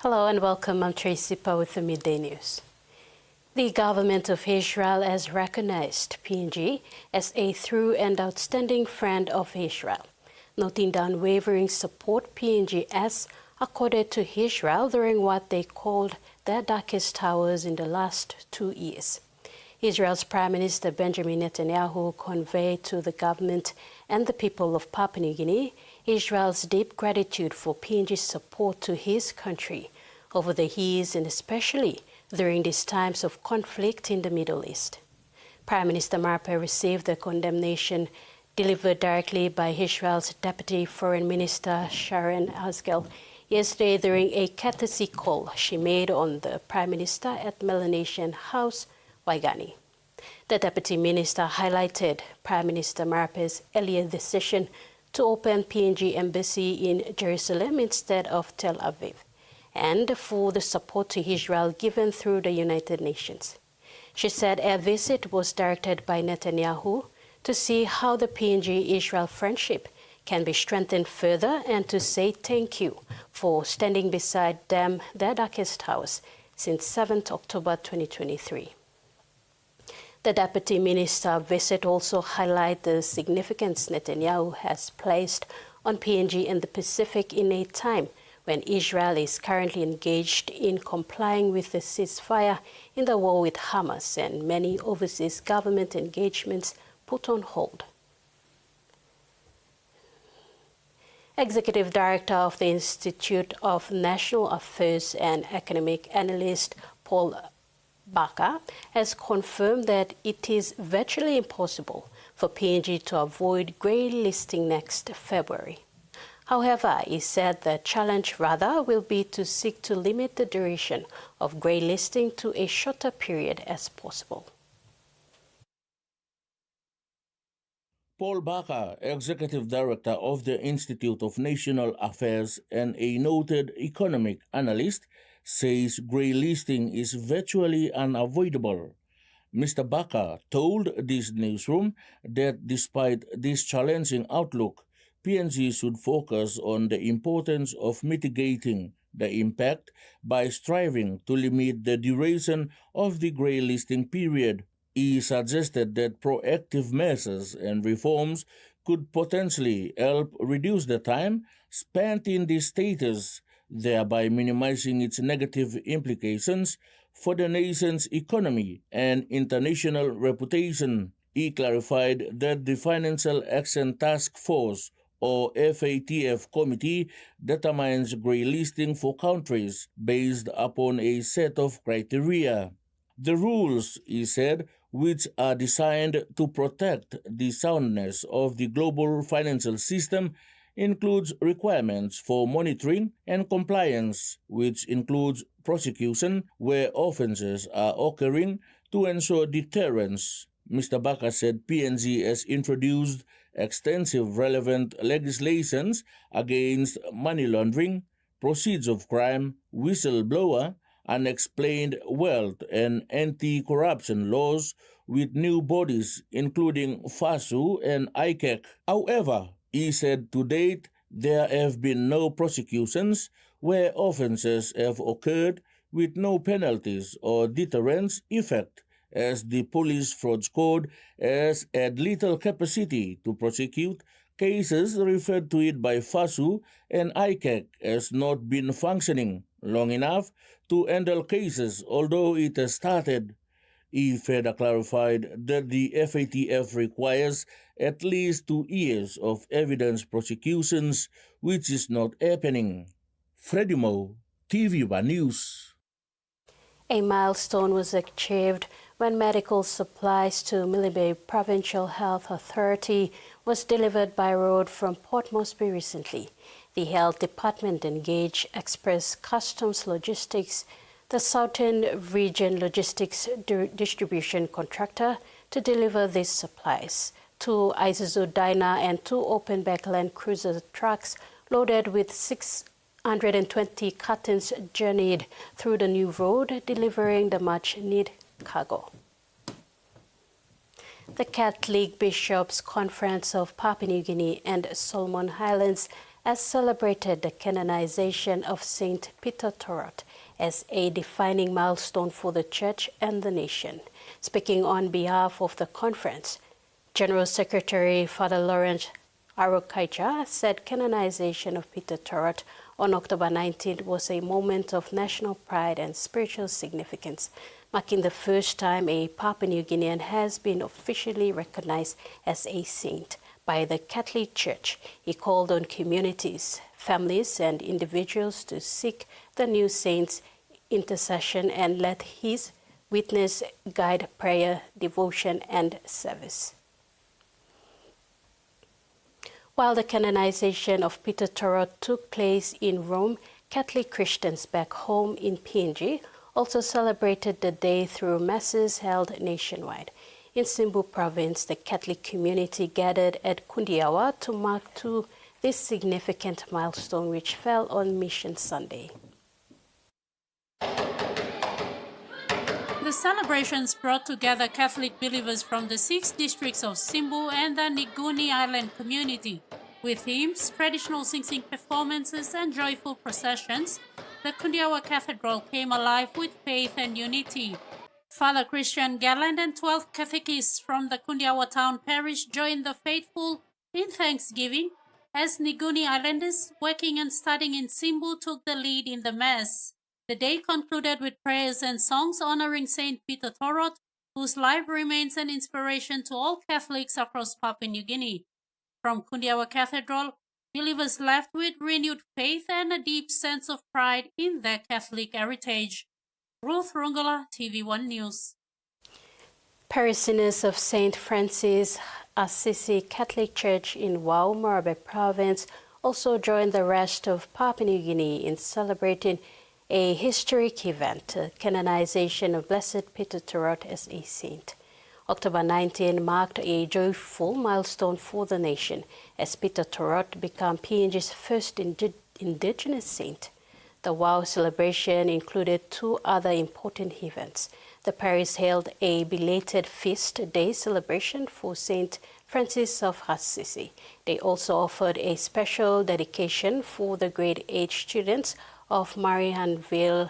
Hello and welcome. I'm Tracy Pa with the Midday News. The government of Israel has recognized PNG as a true and outstanding friend of Israel, noting the unwavering support PNG has accorded to Israel during what they called their darkest hours in the last 2 years. Israel's Prime Minister Benjamin Netanyahu conveyed to the government and the people of Papua New Guinea Israel's deep gratitude for PNG's support to his country over the years and especially during these times of conflict in the Middle East. Prime Minister Marpe received the condemnation delivered directly by Israel's Deputy Foreign Minister Sharon Asgel yesterday during a courtesy call she made on the Prime Minister at Melanesian House, Waigani. The Deputy Minister highlighted Prime Minister Marpe's earlier decision to open PNG Embassy in Jerusalem instead of Tel Aviv, and for the support to Israel given through the United Nations. She said a visit was directed by Netanyahu to see how the PNG-Israel friendship can be strengthened further and to say thank you for standing beside them their darkest hours since 7th October 2023. The Deputy Minister visit also highlighted the significance Netanyahu has placed on PNG and the Pacific in a time when Israel is currently engaged in complying with the ceasefire in the war with Hamas and many overseas government engagements put on hold. Executive Director of the Institute of National Affairs and Economic Analyst Paul Baca has confirmed that it is virtually impossible for PNG to avoid grey listing next February. However, he said the challenge rather will be to seek to limit the duration of grey listing to a shorter period as possible. Paul Baca, Executive Director of the Institute of National Affairs and a noted economic analyst, says grey listing is virtually unavoidable. Mr. Baca told this newsroom that despite this challenging outlook, PNG should focus on the importance of mitigating the impact by striving to limit the duration of the grey listing period. He suggested that proactive measures and reforms could potentially help reduce the time spent in this status, thereby minimizing its negative implications for the nation's economy and international reputation. He clarified that the Financial Action Task Force or FATF committee determines grey listing for countries based upon a set of criteria. The rules, he said, which are designed to protect the soundness of the global financial system, includes requirements for monitoring and compliance, which includes prosecution where offenses are occurring to ensure deterrence. Mr. Baca said PNG has introduced extensive relevant legislations against money laundering, proceeds of crime, whistleblower, unexplained wealth, and anti-corruption laws with new bodies including FASU and ICAC. However, he said to date there have been no prosecutions where offences have occurred with no penalties or deterrence effect, as the Police Frauds Code has had little capacity to prosecute cases referred to it by FASU, and ICAC has not been functioning long enough to handle cases, although it has started. He further clarified that the FATF requires at least 2 years of evidence prosecutions, which is not happening. Freddie Mo, TVWAN News. A milestone was achieved when medical supplies to Midday Provincial Health Authority was delivered by road from Port Moresby recently. The Health Department engaged Express Customs Logistics, the Southern Region Logistics Distribution Contractor, to deliver these supplies. 2 Isuzu Dyna and 2 open backland cruiser trucks loaded with 620 cartons journeyed through the new road, delivering the much-needed cargo. The Catholic Bishops' Conference of Papua New Guinea and Solomon Islands has celebrated the canonization of Saint Peter ToRot as a defining milestone for the Church and the nation. Speaking on behalf of the conference, General Secretary Father Lawrence Arokaija said canonization of Peter ToRot on October 19th was a moment of national pride and spiritual significance, marking the first time a Papua New Guinean has been officially recognized as a saint by the Catholic Church. He called on communities, families, and individuals to seek the new saint's intercession and let his witness guide prayer, devotion, and service. While the canonization of Peter ToRot took place in Rome, Catholic Christians back home in PNG also celebrated the day through masses held nationwide. In Simbu Province, the Catholic community gathered at Kundiawa to mark this significant milestone, which fell on Mission Sunday. The celebrations brought together Catholic believers from the 6 districts of Simbu and the Nguni Island community. With hymns, traditional sing-sing performances, and joyful processions, the Kundiawa Cathedral came alive with faith and unity. Father Christian Galland and 12 catechists from the Kundiawa town parish joined the faithful in thanksgiving as Nguni Islanders working and studying in Simbu took the lead in the Mass. The day concluded with prayers and songs honoring Saint Peter ToRot, whose life remains an inspiration to all Catholics across Papua New Guinea. From Kundiawa Cathedral, believers left with renewed faith and a deep sense of pride in their Catholic heritage. Ruth Rungola, TVWAN News. Parishioners of St. Francis Assisi Catholic Church in Wau, Marabe Province also joined the rest of Papua New Guinea in celebrating a historic event, canonization of Blessed Peter ToRot as a saint. October 19 marked a joyful milestone for the nation as Peter ToRot became PNG's first indigenous saint. The Wau celebration included 2 other important events. The parish held a belated feast day celebration for St. Francis of Assisi. They also offered a special dedication for the grade 8 students of Marianville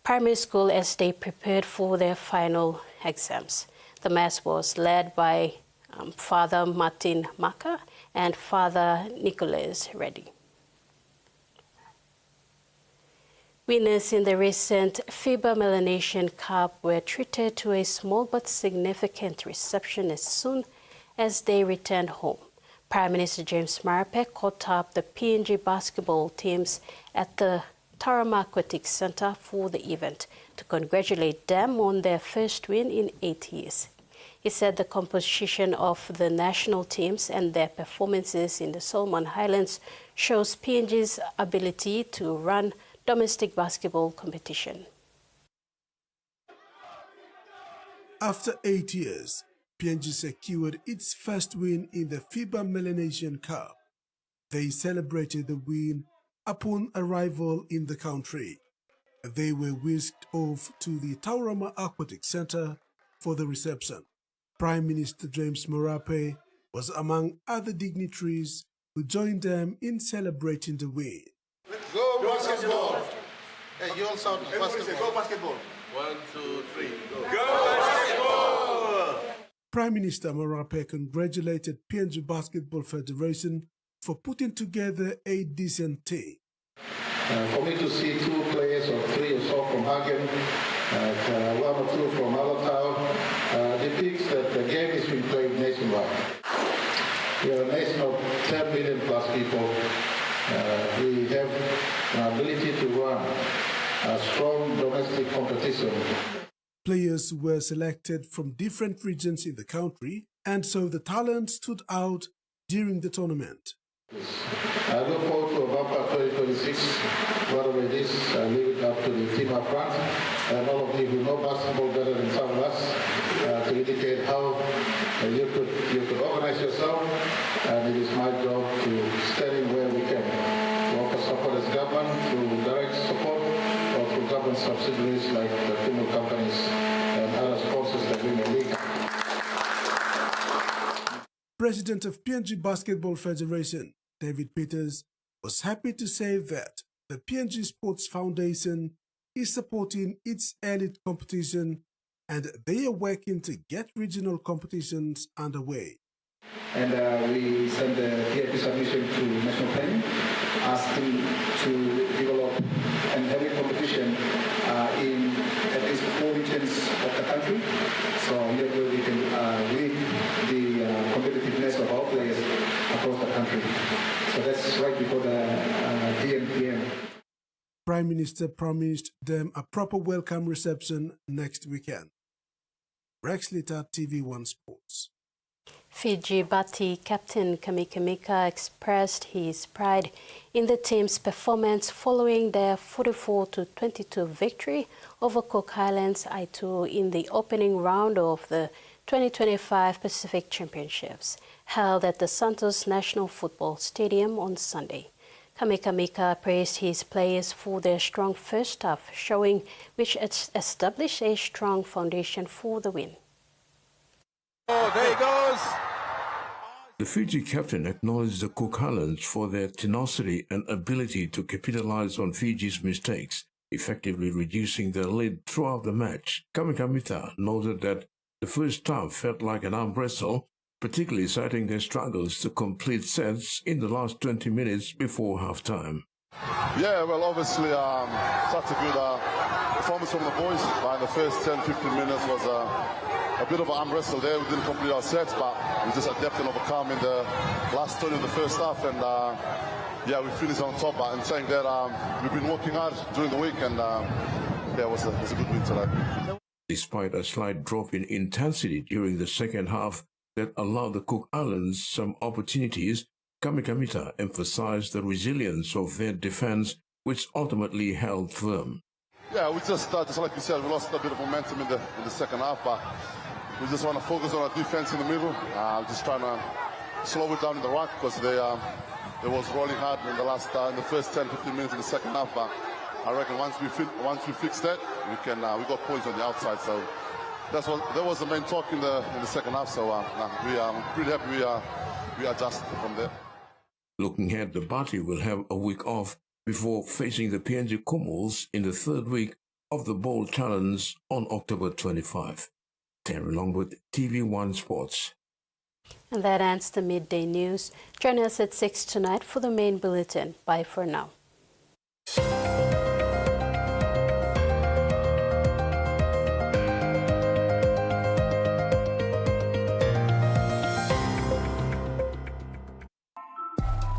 Primary School as they prepared for their final exams. The Mass was led by Father Martin Maka and Father Nicholas Reddy. Winners in the recent FIBA Melanesian Cup were treated to a small but significant reception as soon as they returned home. Prime Minister James Marape caught up the PNG basketball teams at the Tauranga Aquatic Center for the event to congratulate them on their first win in 8 years. He said the composition of the national teams and their performances in the Solomon Highlands shows PNG's ability to run domestic basketball competition. After 8 years, PNG secured its first win in the FIBA Melanesian Cup. They celebrated the win upon arrival in the country. They were whisked off to the Tauranga Aquatic Center for the reception. Prime Minister James Marape was among other dignitaries who joined them in celebrating the win. Go basketball! Hey, you all sound basketball. Go basketball. 1, 2, 3, go. Go basketball! Prime Minister Marape congratulated PNG Basketball Federation for putting together a decent team. For me to see 2 players or 3 or so from Hagen, 1 or 2 from Alatau, depicts that the game is being played nationwide. We are a nation of 10 million plus people. We have an ability to run a strong domestic competition. Players were selected from different regions in the country, and so the talent stood out during the tournament. I look forward to a bumper 2026. Whatever it is, I leave it up to the team up front and all of you who know basketball better than some of us to indicate how you could organize yourself. And it is my job to stand in where we can, to offer support as government through direct support or through government subsidiaries like the female companies and other sponsors that we may league. President of PNG Basketball Federation, David Peters, was happy to say that the PNG Sports Foundation is supporting its elite competition and they are working to get regional competitions underway. And we sent the DFP submission to National Planning, asking to develop an elite competition in at least 4 regions of the country. So here we can read the competitiveness of our players across the country. So that's right before the DMPM. Prime Minister promised them a proper welcome reception next weekend. Rex Litter, TVWAN Sports. Fiji Bati captain Kamika expressed his pride in the team's performance following their 44-22 victory over Cook Islands Aitu in the opening round of the 2025 Pacific Championships, held at the Santos National Football Stadium on Sunday. Kamika praised his players for their strong first half showing, which established a strong foundation for the win. Oh, there he goes! The Fiji captain acknowledged the Cook Islands for their tenacity and ability to capitalize on Fiji's mistakes, effectively reducing their lead throughout the match. Kamika noted that the first half felt like an arm wrestle, particularly citing their struggles to complete sets in the last 20 minutes before halftime. Yeah, well, obviously, such a good performance from the boys. But in the first 10-15 minutes was a bit of an arm wrestle there. We didn't complete our sets, but we just adapted and overcome in the last 20 of the first half. And yeah, we finished on top. But in saying that, we've been working hard during the week, and yeah, it was a good win today. Despite a slight drop in intensity during the second half that allowed the Cook Islands some opportunities, Kamika emphasized the resilience of their defense, which ultimately held firm. Yeah, we just like you said, we lost a bit of momentum in the second half, but we just want to focus on our defense in the middle. Just trying to slow it down in the ruck because they was rolling hard in the first 10-15 minutes in the second half. But I reckon once we fix that, we got points on the outside. So that was the main talk in the second half. So we are pretty happy we adjusted from there. Looking ahead, the party will have a week off before facing the PNG Comals in the third week of the Bowl Challenge on October 25. Terry Longwood, TV1 Sports. And that ends the midday news. Join us at 6 tonight for the main bulletin. Bye for now.